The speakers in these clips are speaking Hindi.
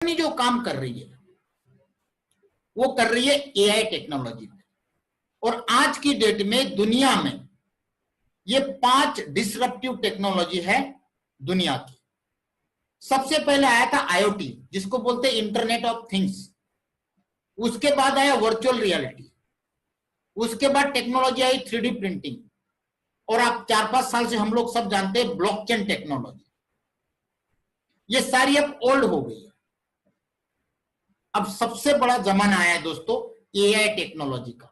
जो काम कर रही है वो कर रही है एआई टेक्नोलॉजी पे। और आज की डेट में दुनिया में ये 5 डिसरप्टिव टेक्नोलॉजी है दुनिया की। सबसे पहले आया था आईओटी, जिसको बोलते हैं इंटरनेट ऑफ थिंग्स। उसके बाद आया वर्चुअल रियलिटी। उसके बाद टेक्नोलॉजी आई 3D प्रिंटिंग। और आप 4-5 साल से हम लोग सब जानते हैं ब्लॉकचेन टेक्नोलॉजी। ये सारी अब ओल्ड हो गई है। अब सबसे बड़ा जमाना आया है दोस्तों एआई टेक्नोलॉजी का,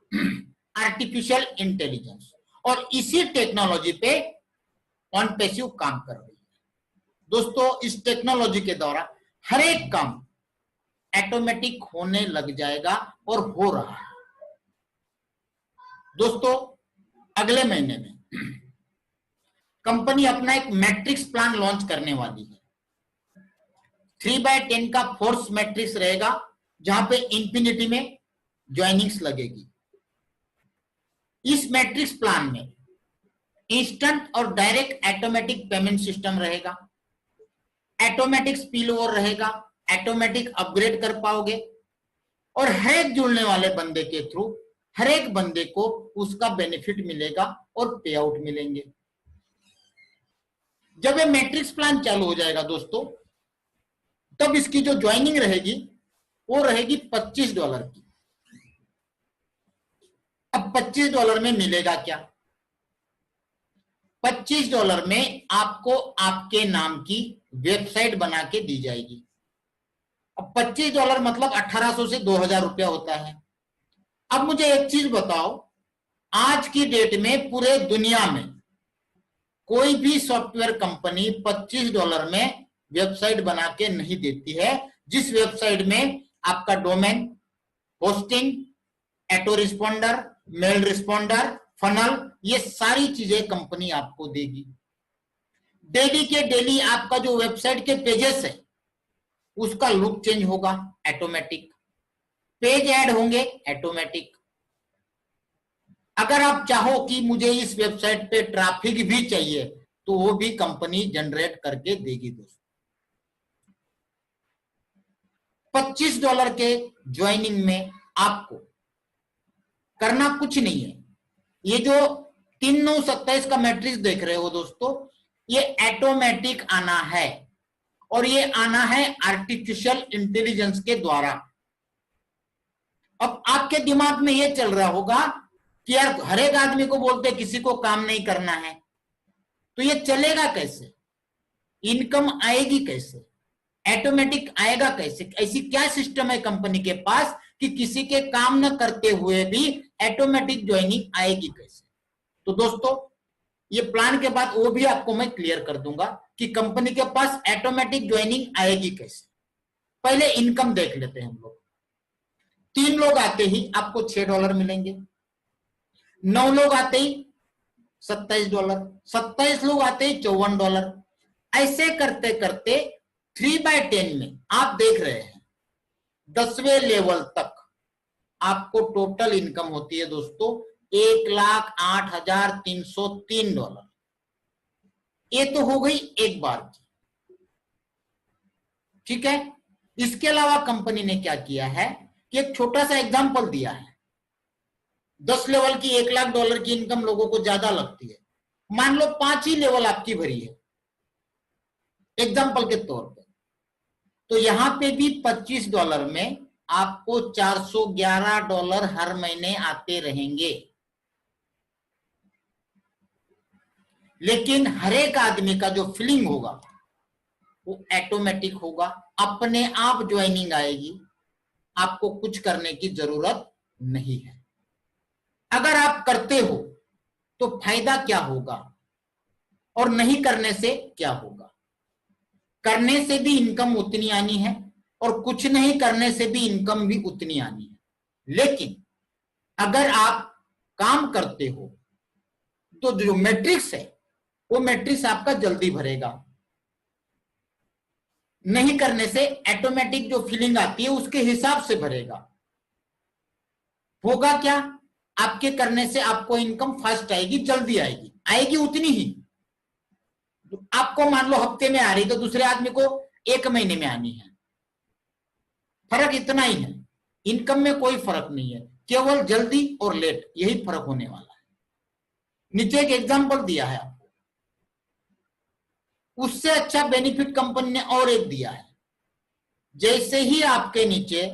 आर्टिफिशियल इंटेलिजेंस। और इसी टेक्नोलॉजी पे ऑन पैसिव काम कर रही है दोस्तों। इस टेक्नोलॉजी के द्वारा हर एक काम ऑटोमेटिक होने लग जाएगा और हो रहा है दोस्तों। अगले महीने में कंपनी अपना एक मैट्रिक्स प्लान लॉन्च करने वाली है। 3/10 का फोर्स मैट्रिक्स रहेगा, जहां पे इंफिनिटी में ज्वाइनिंग्स लगेगी। इस मैट्रिक्स प्लान में इंस्टेंट और डायरेक्ट ऑटोमेटिक पेमेंट सिस्टम रहेगा, ऑटोमेटिक स्पिल ओवर रहेगा, ऑटोमेटिक अपग्रेड कर पाओगे और हर एक जुड़ने वाले बंदे के थ्रू हर एक बंदे को उसका बेनिफिट मिलेगा और पे आउट मिलेंगे। जब ये मैट्रिक्स प्लान चालू हो जाएगा दोस्तों, तब इसकी जो ज्वाइनिंग रहेगी वो रहेगी $25 की। अब $25 में मिलेगा क्या? $25 में आपको आपके नाम की वेबसाइट बना के दी जाएगी। अब $25 मतलब 1800 से 2000 रुपया होता है। अब मुझे एक चीज बताओ, आज की डेट में पूरे दुनिया में कोई भी सॉफ्टवेयर कंपनी $25 में वेबसाइट बना के नहीं देती है, जिस वेबसाइट में आपका domain, hosting, auto responder, mail responder, funnel, ये सारी चीजें कंपनी आपको देगी। डेली के डेली आपका जो वेबसाइट के पेजेस है उसका लुक चेंज होगा ऑटोमेटिक, पेज ऐड होंगे ऑटोमेटिक। अगर आप चाहो कि मुझे इस वेबसाइट पे ट्रैफिक भी चाहिए तो वो भी कंपनी जनरेट करके देगी दोस्तों। $25 के ज्वाइनिंग में आपको करना कुछ नहीं है। ये जो 3927 का मैट्रिक्स देख रहे हो दोस्तों, ये ऑटोमेटिक आना है और ये आना है आर्टिफिशियल इंटेलिजेंस के द्वारा। अब आपके दिमाग में ये चल रहा होगा कि यार हर एक आदमी को बोलते किसी को काम नहीं करना है, तो ये चलेगा कैसे? इनकम आएगी कैसे? ऑटोमेटिक आएगा कैसे? ऐसी क्या सिस्टम है कंपनी के पास कि किसी के काम न करते हुए भी ऑटोमेटिक ज्वाइनिंग आएगी कैसे? तो दोस्तों ये प्लान के बाद वो भी आपको मैं क्लियर कर दूंगा कि कंपनी के पास ऑटोमेटिक ज्वाइनिंग आएगी कैसे। पहले इनकम देख लेते हैं हम लोग। 3 लोग आते ही आपको $6 मिलेंगे, 9 लोग आते ही $27, 27 लोग आते ही $54। ऐसे करते करते 3/10 में आप देख रहे हैं 10वें लेवल तक आपको टोटल इनकम होती है दोस्तों $1,08,303। ये तो हो गई एक बार की, ठीक है। इसके अलावा कंपनी ने क्या किया है कि एक छोटा सा एग्जांपल दिया है। 10 लेवल की $1,00,000 की इनकम लोगों को ज्यादा लगती है। मान लो 5 ही लेवल आपकी भरी है एग्जांपल के तौर पे, तो यहां पे भी $25 में आपको $411 हर महीने आते रहेंगे। लेकिन हर एक आदमी का जो फीलिंग होगा वो ऑटोमेटिक होगा, अपने आप ज्वाइनिंग आएगी, आपको कुछ करने की जरूरत नहीं है। अगर आप करते हो तो फायदा क्या होगा और नहीं करने से क्या होगा? करने से भी इनकम उतनी आनी है और कुछ नहीं करने से भी इनकम भी उतनी आनी है। लेकिन अगर आप काम करते हो तो जो मैट्रिक्स है वो मैट्रिक्स आपका जल्दी भरेगा। नहीं करने से ऑटोमेटिक जो फीलिंग आती है उसके हिसाब से भरेगा। होगा क्या? आपके करने से आपको इनकम फास्ट आएगी, जल्दी आएगी, आएगी उतनी ही। तो आपको मान लो हफ्ते में आ रही तो दूसरे आदमी को 1 महीने में आनी है। फर्क इतना ही है, इनकम में कोई फर्क नहीं है, केवल जल्दी और लेट यही फर्क होने वाला है। नीचे एक एग्जांपल दिया है आपको, उससे अच्छा बेनिफिट कंपनी ने और एक दिया है। जैसे ही आपके नीचे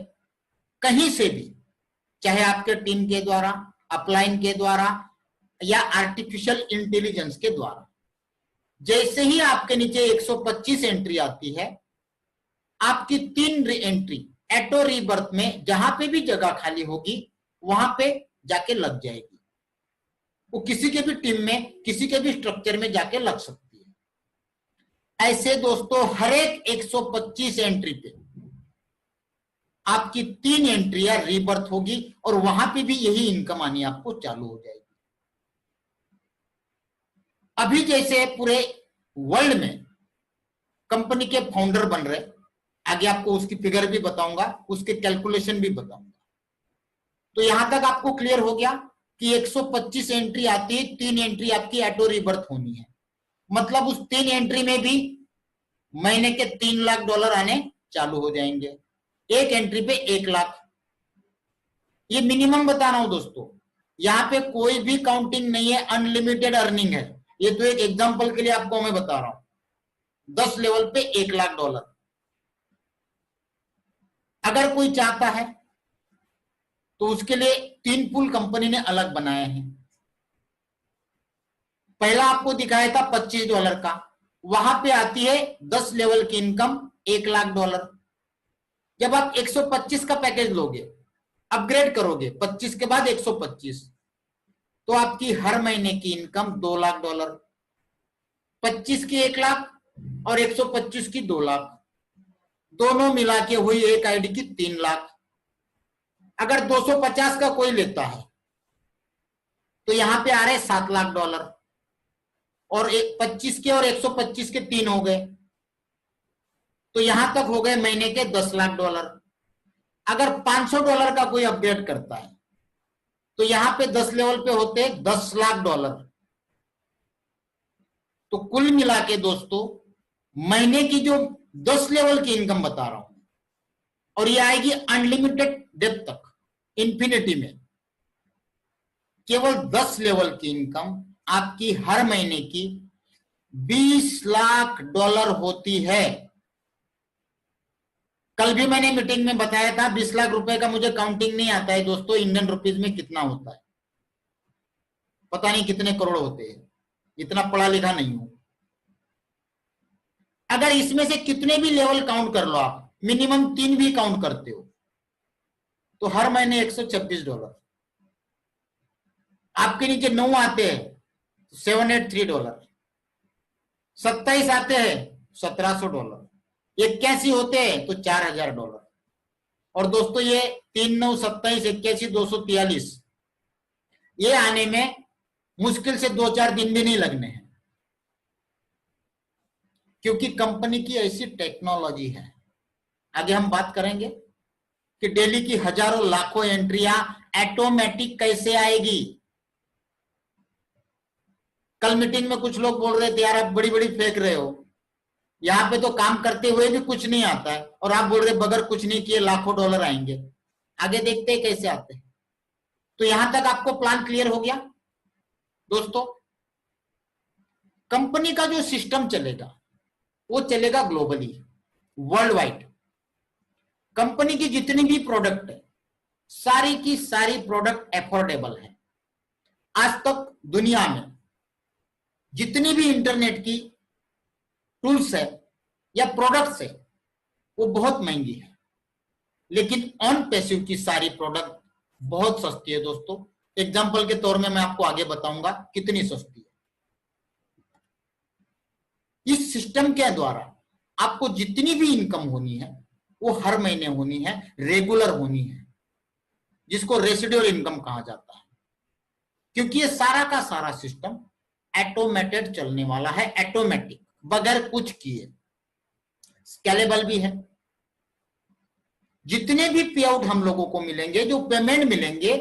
कहीं से भी, चाहे आपके टीम के द्वारा, अपलाइन के द्वारा या आर्टिफिशियल इंटेलिजेंस के द्वारा, जैसे ही आपके नीचे 125 एंट्री आती है, आपकी 3 एंट्री ऑटो रीबर्थ में जहां पे भी जगह खाली होगी वहां पे जाके लग जाएगी। वो किसी के भी टीम में, किसी के भी स्ट्रक्चर में जाके लग सकती है। ऐसे दोस्तों हर एक 125 एंट्री पे आपकी 3 एंट्रियां रीबर्थ होगी और वहां पे भी यही इनकम आनी आपको चालू हो जाएगी। अभी जैसे पूरे वर्ल्ड में कंपनी के फाउंडर बन रहे, आगे आपको उसकी फिगर भी बताऊंगा, उसके कैलकुलेशन भी बताऊंगा। तो यहां तक आपको क्लियर हो गया कि 125 एंट्री आती है, 3 एंट्री आपकी ऑटो रीबर्थ होनी है। मतलब उस 3 एंट्री में भी महीने के $3 लाख आने चालू हो जाएंगे, एक एंट्री पे 1 लाख। ये मिनिमम बता रहा हूं दोस्तों, यहां पे कोई भी काउंटिंग नहीं है, अनलिमिटेड अर्निंग है। ये तो एक एग्जांपल के लिए आपको मैं बता रहा हूं, 10 लेवल पे $1 लाख। अगर कोई चाहता है तो उसके लिए 3 पूल कंपनी ने अलग बनाए हैं। पहला आपको दिखाया था $25 का, वहां पे आती है 10 लेवल की इनकम $1 लाख। जब आप 125 का पैकेज लोगे, अपग्रेड करोगे 25 के बाद 125, तो आपकी हर महीने की इनकम $2 लाख, 25 की 1 लाख और 125 की 2 लाख, दोनों मिला के हुई एक आईडी की 3 लाख। अगर 250 का कोई लेता है तो यहां पे आ रहे $7 लाख, और 25 के और 125 के 3 हो गए, तो यहां तक हो गए महीने के $10 लाख। अगर $500 का कोई अपग्रेड करता है तो यहां पे 10 लेवल पे होते $10 लाख। तो कुल मिला के दोस्तों महीने की जो 10 लेवल की इनकम बता रहा हूं, और ये आएगी अनलिमिटेड डेप्थ तक, इंफिनिटी में, केवल 10 लेवल की इनकम आपकी हर महीने की $20 लाख होती है। कल भी मैंने मीटिंग में बताया था 20 लाख रुपए का मुझे काउंटिंग नहीं आता है दोस्तों, इंडियन रुपीज में कितना होता है पता नहीं कितने करोड़ होते हैं, इतना पढ़ा लिखा नहीं हूं। अगर इसमें से कितने भी लेवल काउंट कर लो आप, मिनिमम 3 भी काउंट करते हो, तो हर महीने $126। आपके नीचे 9 आते हैं $783, 27 आते हैं $1700, 81 होते हैं तो $4000। और दोस्तों ये 3, 9, 27, 81, 243, ये आने में मुश्किल से 2-4 दिन भी नहीं लगने हैं, क्योंकि कंपनी की ऐसी टेक्नोलॉजी है। आगे हम बात करेंगे कि डेली की हजारों लाखों एंट्रियां ऑटोमेटिक कैसे आएगी। कल मीटिंग में कुछ लोग बोल रहे थे यार आप बड़ी बड़ी फेंक रहे हो, यहां पे तो काम करते हुए भी कुछ नहीं आता है और आप बोल रहे बगैर कुछ नहीं किए लाखों डॉलर आएंगे। आगे देखते हैं कैसे आते हैं। तो यहां तक आपको प्लान क्लियर हो गया दोस्तों। कंपनी का जो सिस्टम चलेगा वो चलेगा ग्लोबली, वर्ल्ड वाइड। कंपनी की जितनी भी प्रोडक्ट है, सारी की सारी प्रोडक्ट एफोर्डेबल है। आज तक दुनिया में जितनी भी इंटरनेट की टूल्स है या प्रोडक्ट्स है वो बहुत महंगी है, लेकिन ऑन पैसिव की सारी प्रोडक्ट बहुत सस्ती है दोस्तों। एग्जांपल के तौर में मैं आपको आगे बताऊंगा कितनी सस्ती है। इस सिस्टम के द्वारा आपको जितनी भी इनकम होनी है वो हर महीने होनी है, रेगुलर होनी है, जिसको रेसिडुअल इनकम कहा जाता है। क्योंकि ये सारा का सारा सिस्टम ऑटोमेटेड चलने वाला है, ऑटोमेटिक, बगैर कुछ किए, स्केलेबल भी है। जितने भी पे आउट हम लोगों को मिलेंगे, जो पेमेंट मिलेंगे,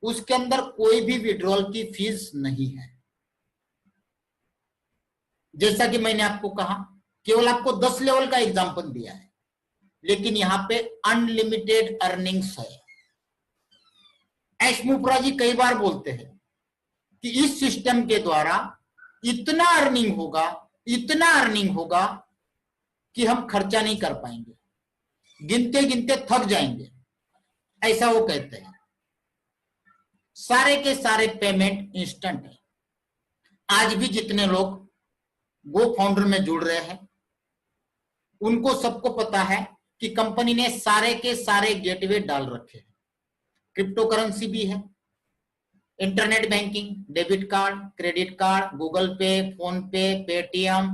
उसके अंदर कोई भी विड्रॉल की फीस नहीं है। जैसा कि मैंने आपको कहा, केवल आपको 10 लेवल का एग्जांपल दिया है, लेकिन यहां पे अनलिमिटेड अर्निंग्स है। एशमुपरा जी कई बार बोलते हैं कि इस सिस्टम के द्वारा इतना अर्निंग होगा कि हम खर्चा नहीं कर पाएंगे, गिनते गिनते थक जाएंगे, ऐसा वो कहते हैं। सारे के सारे पेमेंट इंस्टेंट है। आज भी जितने लोग गो फाउंडर में जुड़ रहे हैं उनको सबको पता है कि कंपनी ने सारे के सारे गेटवे डाल रखे हैं। क्रिप्टो करेंसी भी है, internet banking, debit card, credit card, Google पे, फोन पे, पेटीएम,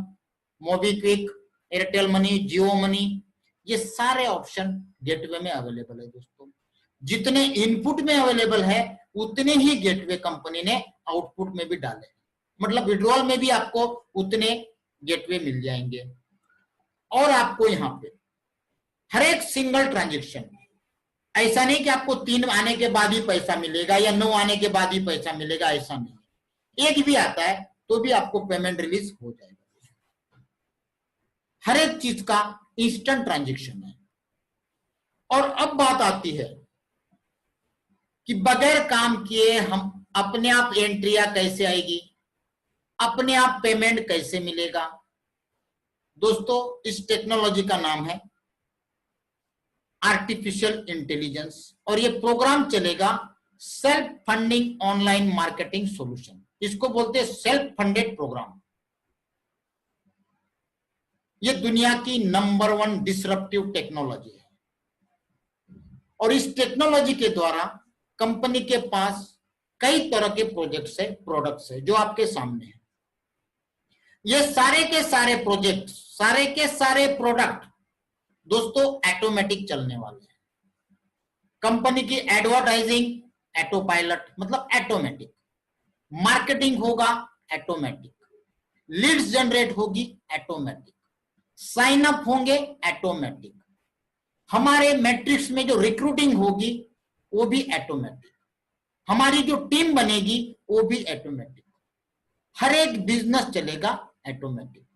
मोबीक्विक, एयरटेल मनी, जियो मनी, ये सारे ऑप्शन गेटवे में अवेलेबल है। दोस्तों जितने इनपुट में अवेलेबल है उतने ही गेटवे कंपनी ने आउटपुट में भी डाले, मतलब विड्रॉल में भी आपको उतने गेटवे मिल जाएंगे। और आपको यहाँ पे हर एक सिंगल ट्रांजेक्शन, ऐसा नहीं कि आपको 3 आने के बाद ही पैसा मिलेगा या 9 आने के बाद ही पैसा मिलेगा, ऐसा नहीं। एक भी आता है तो भी आपको पेमेंट रिलीज हो जाएगा। हर एक चीज का इंस्टेंट ट्रांजेक्शन है। और अब बात आती है कि बगैर काम किए हम अपने आप एंट्रिया कैसे आएगी, अपने आप पेमेंट कैसे मिलेगा। दोस्तों इस टेक्नोलॉजी का नाम है आर्टिफिशियल इंटेलिजेंस और ये प्रोग्राम चलेगा self funding online marketing solution. इसको बोलते हैं सेल्फ फंडेड प्रोग्राम। ये दुनिया की नंबर 1 डिसरप्टिव टेक्नोलॉजी है और इस टेक्नोलॉजी के द्वारा कंपनी के पास कई तरह के प्रोडक्ट्स है जो आपके सामने है। ये सारे के सारे प्रोजेक्ट, सारे के सारे प्रोडक्ट दोस्तों ऑटोमेटिक चलने वाले हैं। कंपनी की एडवर्टाइजिंग ऑटो पायलट, मतलब ऑटोमेटिक, मार्केटिंग होगा ऑटोमेटिक, लीड्स जनरेट होगी ऑटोमेटिक, साइन अप होंगे ऑटोमेटिक, हमारे मैट्रिक्स में जो रिक्रूटिंग होगी वो भी ऑटोमेटिक, हमारी जो टीम बनेगी वो भी ऑटोमेटिक, हर एक बिजनेस चलेगा ऑटोमेटिक।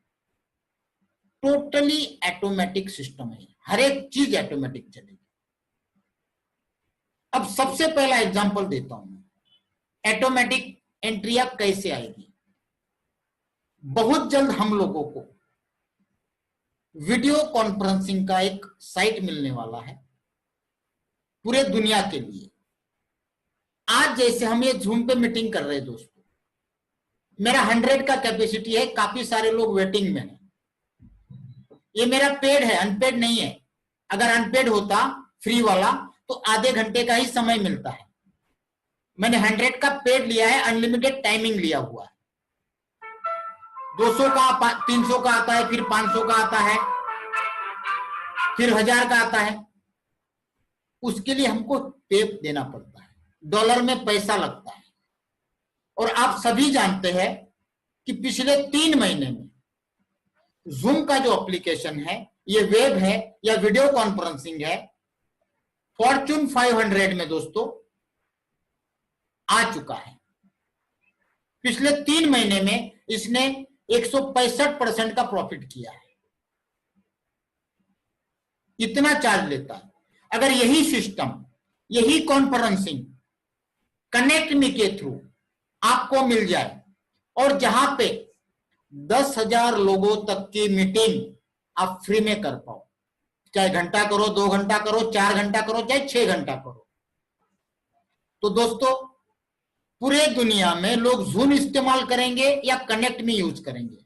टोटली ऑटोमेटिक सिस्टम है, हर एक चीज ऑटोमेटिक चलेगी। अब सबसे पहला एग्जांपल देता हूं ऑटोमेटिक एंट्रिया कैसे आएगी। बहुत जल्द हम लोगों को वीडियो कॉन्फ्रेंसिंग का एक साइट मिलने वाला है पूरे दुनिया के लिए। आज जैसे हम ये जूम पे मीटिंग कर रहे हैं दोस्तों, मेरा 100 का कैपेसिटी है, काफी सारे लोग वेटिंग में हैं। ये मेरा पेड है, अनपेड नहीं है। अगर अनपेड होता फ्री वाला तो आधे घंटे का ही समय मिलता है। मैंने 100 का पेड लिया है, अनलिमिटेड टाइमिंग लिया हुआ है। 200 का 300 का आता है, फिर 500 का आता है, फिर 1000 का आता है। उसके लिए हमको पे देना पड़ता है, डॉलर में पैसा लगता है। और आप सभी जानते हैं कि पिछले 3 महीने में जूम का जो एप्लीकेशन है, ये वेब है या वीडियो कॉन्फ्रेंसिंग है, फॉर्च्यून 500 में दोस्तों आ चुका है। पिछले 3 महीने में इसने 165% का प्रॉफिट किया है। इतना चार्ज लेता है। अगर यही सिस्टम, यही कॉन्फ्रेंसिंग कनेक्ट मी के थ्रू आपको मिल जाए और जहां पे 10,000 लोगों तक की मीटिंग आप फ्री में कर पाओ, चाहे घंटा करो, 2 घंटा करो, 4 घंटा करो, चाहे 6 घंटा करो, तो दोस्तों पूरे दुनिया में लोग जूम इस्तेमाल करेंगे या कनेक्ट मी यूज करेंगे?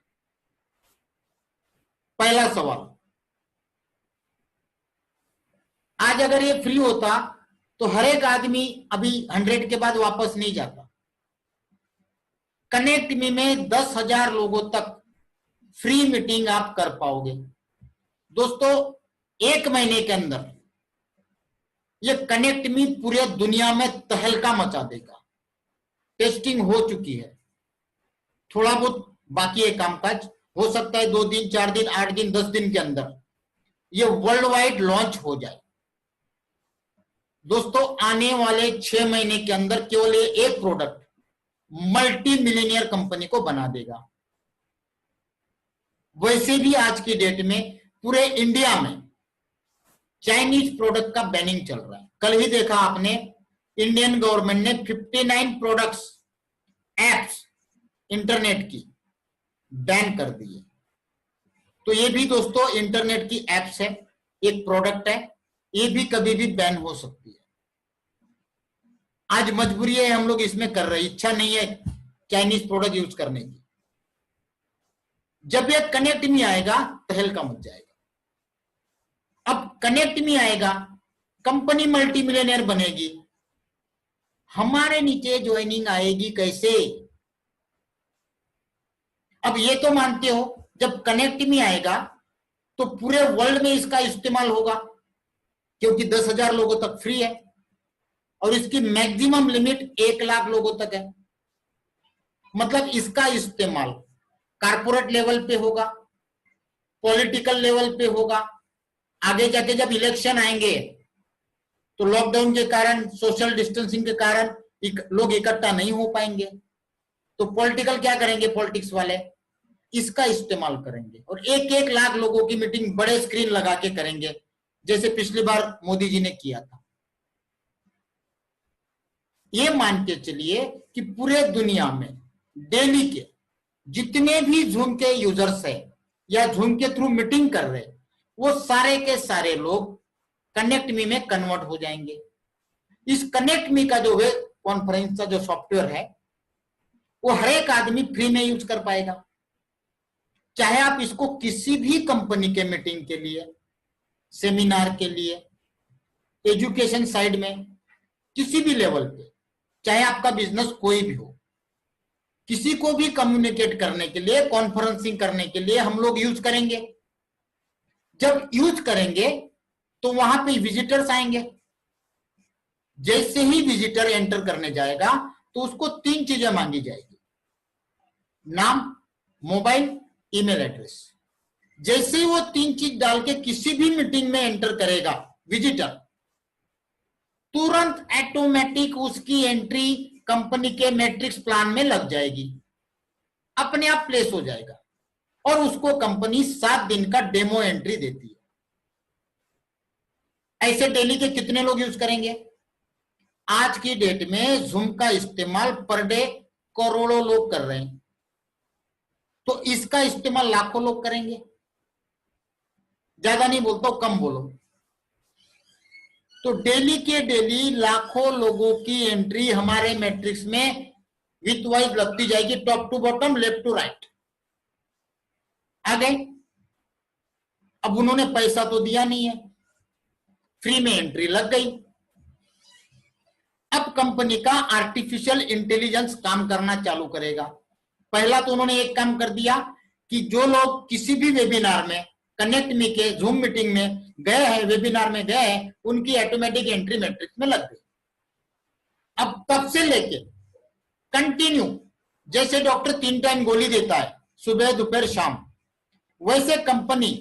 पहला सवाल। आज अगर ये फ्री होता तो हर एक आदमी अभी 100 के बाद वापस नहीं जाता। कनेक्ट मी में 10,000 लोगों तक फ्री मीटिंग आप कर पाओगे। दोस्तों 1 महीने के अंदर ये कनेक्ट मी पूरे दुनिया में तहलका मचा देगा। टेस्टिंग हो चुकी है, थोड़ा बहुत बाकी है कामकाज, हो सकता है 2 दिन, 4 दिन, 8 दिन, 10 दिन के अंदर ये वर्ल्ड वाइड लॉन्च हो जाए। दोस्तों आने वाले 6 महीने के अंदर केवल ये एक प्रोडक्ट मल्टी मिलियनियर कंपनी को बना देगा। वैसे भी आज की डेट में पूरे इंडिया में चाइनीज प्रोडक्ट का बैनिंग चल रहा है। कल ही देखा आपने, इंडियन गवर्नमेंट ने 59 प्रोडक्ट्स, एप्स इंटरनेट की बैन कर दी है। तो ये भी दोस्तों इंटरनेट की एप्स है, एक प्रोडक्ट है, ये भी कभी भी बैन हो सकती है। आज मजबूरी है, हम लोग इसमें कर रहे हैं, इच्छा नहीं है चाइनीज प्रोडक्ट यूज करने की। जब ये कनेक्ट में आएगा तो हल्का मच जाएगा। अब कनेक्ट में आएगा, कंपनी मल्टी मिलियनर बनेगी, हमारे नीचे ज्वाइनिंग आएगी कैसे? अब ये तो मानते हो जब कनेक्ट में आएगा तो पूरे वर्ल्ड में इसका इस्तेमाल होगा, क्योंकि 10,000 लोगों तक फ्री है और इसकी मैक्सिमम लिमिट 1 लाख लोगों तक है। मतलब इसका इस्तेमाल कारपोरेट लेवल पे होगा, पॉलिटिकल लेवल पे होगा। आगे जाके जब इलेक्शन आएंगे तो लॉकडाउन के कारण, सोशल डिस्टेंसिंग के कारण लोग इकट्ठा नहीं हो पाएंगे, तो पॉलिटिकल क्या करेंगे, पॉलिटिक्स वाले इसका इस्तेमाल करेंगे और 1-1 लाख लोगों की मीटिंग बड़े स्क्रीन लगा के करेंगे, जैसे पिछली बार मोदी जी ने किया था। ये मान के चलिए कि पूरे दुनिया में डेली के जितने भी जूम के यूजर्स है या जूम के थ्रू मीटिंग कर रहे, वो सारे के सारे लोग कनेक्ट मी में कन्वर्ट हो जाएंगे। इस कनेक्ट मी का जो है कॉन्फ्रेंस का जो सॉफ्टवेयर है, वो हर एक आदमी फ्री में यूज कर पाएगा। चाहे आप इसको किसी भी कंपनी के मीटिंग के लिए, सेमिनार के लिए, एजुकेशन साइड में, किसी भी लेवल पे, चाहे आपका बिजनेस कोई भी हो, किसी को भी कम्युनिकेट करने के लिए, कॉन्फ्रेंसिंग करने के लिए हम लोग यूज करेंगे। जब यूज करेंगे तो वहां पे विजिटर्स आएंगे। जैसे ही विजिटर एंटर करने जाएगा तो उसको 3 चीजें मांगी जाएगी, नाम, मोबाइल, ईमेल एड्रेस। जैसे ही वो 3 चीज डाल के किसी भी मीटिंग में एंटर करेगा विजिटर, तुरंत ऑटोमेटिक उसकी एंट्री कंपनी के मैट्रिक्स प्लान में लग जाएगी, अपने आप प्लेस हो जाएगा और उसको कंपनी 7 दिन का डेमो एंट्री देती है। ऐसे डेली के कितने लोग यूज करेंगे? आज की डेट में जूम का इस्तेमाल पर डे करोड़ों लोग कर रहे हैं, तो इसका इस्तेमाल लाखों लोग करेंगे। ज्यादा नहीं बोलता हूं, कम बोलो। तो डेली के डेली लाखों लोगों की एंट्री हमारे मैट्रिक्स में विथ वाइज लगती जाएगी, top to bottom, left to right. आ गए? अब उन्होंने पैसा तो दिया नहीं है, फ्री में एंट्री लग गई। अब कंपनी का आर्टिफिशियल इंटेलिजेंस काम करना चालू करेगा। पहला तो उन्होंने एक काम कर दिया कि जो लोग किसी भी वेबिनार में, कनेक्ट मी के जूम मीटिंग में गए हैं, वेबिनार में गए हैं, उनकी ऑटोमेटिक एंट्री मैट्रिक्स में लग गई। अब तब से लेके कंटिन्यू, जैसे डॉक्टर 3 टाइम गोली देता है, सुबह दोपहर शाम, वैसे कंपनी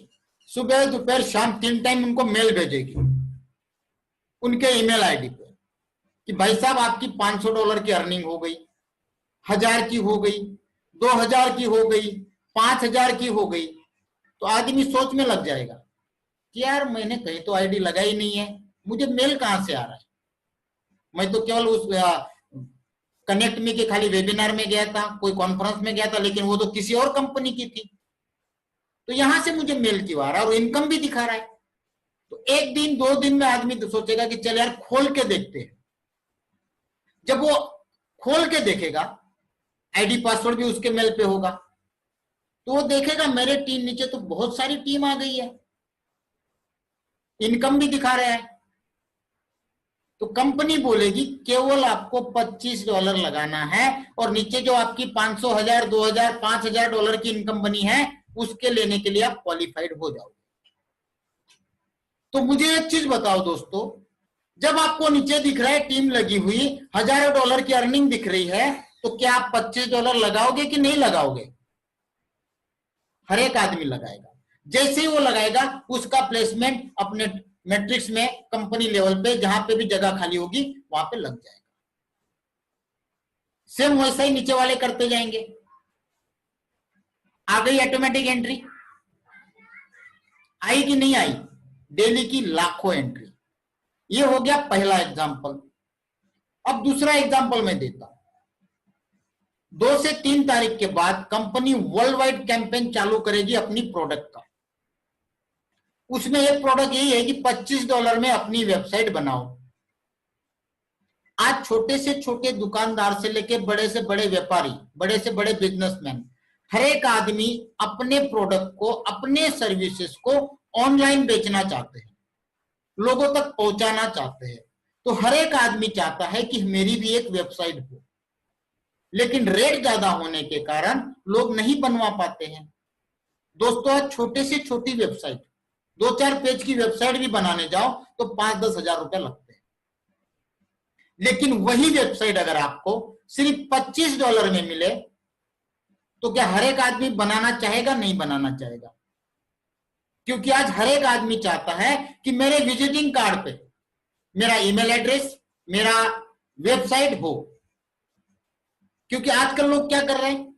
सुबह दोपहर शाम 3 टाइम उनको मेल भेजेगी उनके ईमेल आईडी पे कि भाई साहब आपकी $500 की अर्निंग हो गई, 1000 की हो गई, 2000 की हो गई, 5000 की हो गई। तो आदमी सोच में लग जाएगा कि यार मैंने कहीं तो आईडी लगाई नहीं है, मुझे मेल कहां से आ रहा है? मैं तो केवल उस कनेक्ट मी के खाली वेबिनार में गया था, कोई कॉन्फ्रेंस में गया था, लेकिन वो तो किसी और कंपनी की थी, तो यहां से मुझे मेल क्यों आ रहा है और इनकम भी दिखा रहा है? तो 1 दिन 2 दिन में आदमी तो सोचेगा कि चल यार खोल के देखते हैं। जब वो खोल के देखेगा, आईडी पासवर्ड भी उसके मेल पे होगा, तो वो देखेगा मेरे टीम नीचे तो बहुत सारी टीम आ गई है, इनकम भी दिखा रहा है। तो कंपनी बोलेगी केवल आपको $25 लगाना है और नीचे जो आपकी 500, 1000, 2000, $5000 की इनकम बनी है, उसके लेने के लिए आप क्वालिफाइड हो जाओगे। तो मुझे एक चीज बताओ दोस्तों, जब आपको नीचे दिख रहा है टीम लगी हुई, $1000 की अर्निंग दिख रही है, तो क्या आप $25 लगाओगे कि नहीं लगाओगे? हर एक आदमी लगाएगा। जैसे ही वो लगाएगा, उसका प्लेसमेंट अपने मैट्रिक्स में कंपनी लेवल पे जहां पे भी जगह खाली होगी वहां पे लग जाएगा। सेम वैसा ही नीचे वाले करते जाएंगे। आ गई ऑटोमेटिक एंट्री? आई कि नहीं आई? डेली की लाखों एंट्री। ये हो गया पहला एग्जांपल। अब दूसरा एग्जांपल मैं देता हूं। 2 से 3 तारीख के बाद कंपनी वर्ल्ड वाइड कैंपेन चालू करेगी अपनी प्रोडक्ट का। उसमें एक प्रोडक्ट यही है कि $25 में अपनी वेबसाइट बनाओ। आज छोटे से छोटे दुकानदार से लेके बड़े से बड़े व्यापारी, बड़े से बड़े बिजनेसमैन, हर एक आदमी अपने प्रोडक्ट को, अपने सर्विसेज को ऑनलाइन बेचना चाहते हैं, लोगों तक पहुंचाना चाहते हैं। तो हर एक आदमी चाहता है कि मेरी भी एक वेबसाइट हो, लेकिन रेट ज्यादा होने के कारण लोग नहीं बनवा पाते हैं। दोस्तों, आज छोटे से छोटी वेबसाइट, 2-4 पेज की वेबसाइट भी बनाने जाओ तो 5-10 हजार रुपए लगते हैं। लेकिन वही वेबसाइट अगर आपको सिर्फ $25 में मिले तो क्या हर एक आदमी बनाना चाहेगा? नहीं बनाना चाहेगा। क्योंकि आज हर एक आदमी चाहता है कि मेरे विजिटिंग कार्ड पे मेरा ईमेल एड्रेस, मेरा वेबसाइट हो। क्योंकि आजकल लोग क्या कर रहे हैं,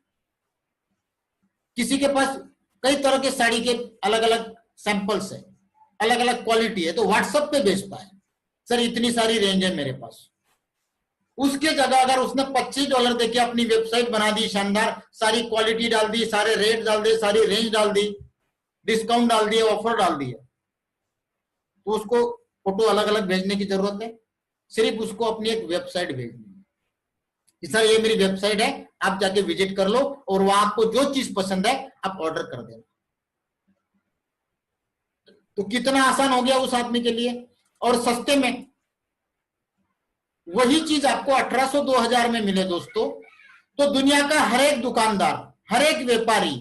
किसी के पास कई तरह के साड़ी के अलग अलग सैंपल्स है, अलग अलग क्वालिटी है, तो व्हाट्सएप पे भेजता है, सर इतनी सारी रेंज है मेरे पास। उसके जगह अगर उसने $25 देके अपनी वेबसाइट बना दी, शानदार, सारी क्वालिटी डाल दी, सारे रेट डाल दिए, सारी रेंज डाल दी, डिस्काउंट डाल दिए, ऑफर डाल दिए, तो उसको फोटो अलग अलग भेजने की जरूरत है? सिर्फ उसको अपनी एक वेबसाइट भेजनी है कि सर ये मेरी वेबसाइट है, आप जाके विजिट कर लो और वहां आपको जो चीज पसंद है आप ऑर्डर कर देना। तो कितना आसान हो गया उस आदमी के लिए, और सस्ते में। वही चीज आपको 1800-2000 में मिले दोस्तों, तो दुनिया का हर एक दुकानदार, हर एक व्यापारी,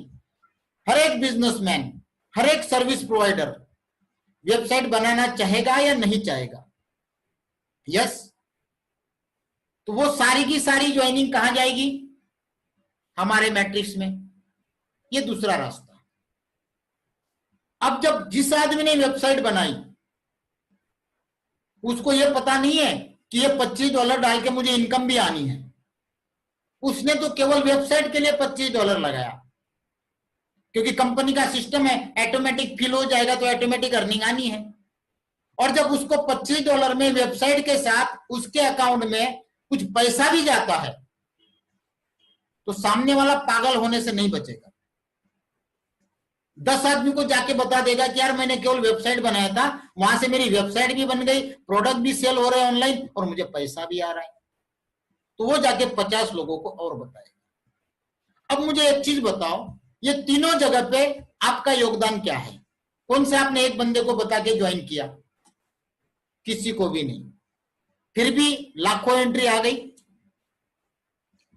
हर एक बिजनेसमैन, हर एक सर्विस प्रोवाइडर वेबसाइट बनाना चाहेगा या नहीं चाहेगा? यस। तो वो सारी की सारी ज्वाइनिंग कहां जाएगी? हमारे मैट्रिक्स में। ये दूसरा रास्ता। अब जब जिस आदमी ने वेबसाइट बनाई उसको ये पता नहीं है कि ये $25 डाल के मुझे इनकम भी आनी है, उसने तो केवल वेबसाइट के लिए $25 लगाया, क्योंकि कंपनी का सिस्टम है, ऑटोमेटिक फिल हो जाएगा तो ऑटोमेटिक अर्निंग आनी है। और जब उसको $25 में वेबसाइट के साथ उसके अकाउंट में कुछ पैसा भी जाता है तो सामने वाला पागल होने से नहीं बचेगा। 10 आदमी को जाके बता देगा कि यार मैंने केवल वेबसाइट बनाया था, वहां से मेरी वेबसाइट भी बन गई, प्रोडक्ट भी सेल हो रहे हैं ऑनलाइन और मुझे पैसा भी आ रहा है। तो वो जाके 50 लोगों को और बताएगा। अब मुझे एक चीज बताओ, ये तीनों जगह पे आपका योगदान क्या है? कौन से आपने एक बंदे को बता के ज्वाइन किया? किसी को भी नहीं, फिर भी लाखों एंट्री आ गई।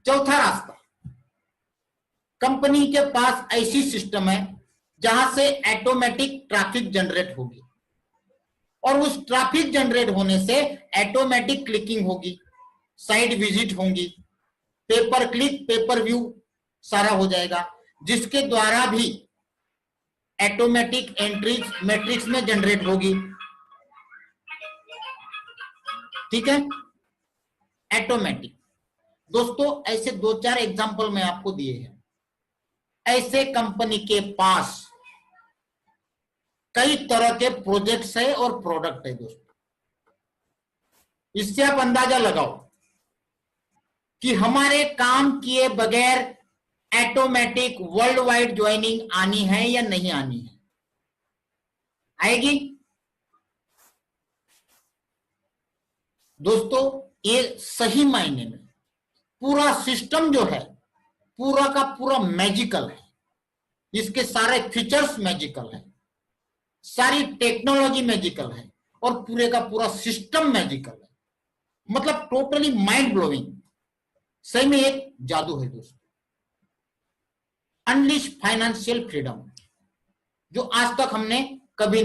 चौथा रास्ता, कंपनी के पास ऐसी सिस्टम है जहां से ऑटोमेटिक ट्रैफिक जनरेट होगी, और उस ट्रैफिक जनरेट होने से ऑटोमेटिक क्लिकिंग होगी, साइट विजिट होंगी, पेपर क्लिक, पेपर व्यू सारा हो जाएगा, जिसके द्वारा भी ऑटोमेटिक एंट्रीज मैट्रिक्स में जनरेट होगी। ठीक है, ऑटोमेटिक। दोस्तों, ऐसे 2-4 एग्जांपल मैं आपको दिए हैं। ऐसे कंपनी के पास कई तरह के प्रोजेक्ट्स है और प्रोडक्ट है दोस्तों। इससे आप अंदाजा लगाओ कि हमारे काम किए बगैर ऑटोमेटिक वर्ल्ड वाइड ज्वाइनिंग आनी है या नहीं आनी है? आएगी दोस्तों। ये सही मायने में पूरा सिस्टम जो है पूरा का पूरा मैजिकल है। इसके सारे फीचर्स मैजिकल है, सारी टेक्नोलॉजी मैजिकल है, और पूरे का पूरा सिस्टम मैजिकल है। मतलब टोटली माइंड ब्लोइंग। सही में एक जादू है दोस्तों। अनलिश फाइनेंशियल फ्रीडम, जो आज तक हमने कभी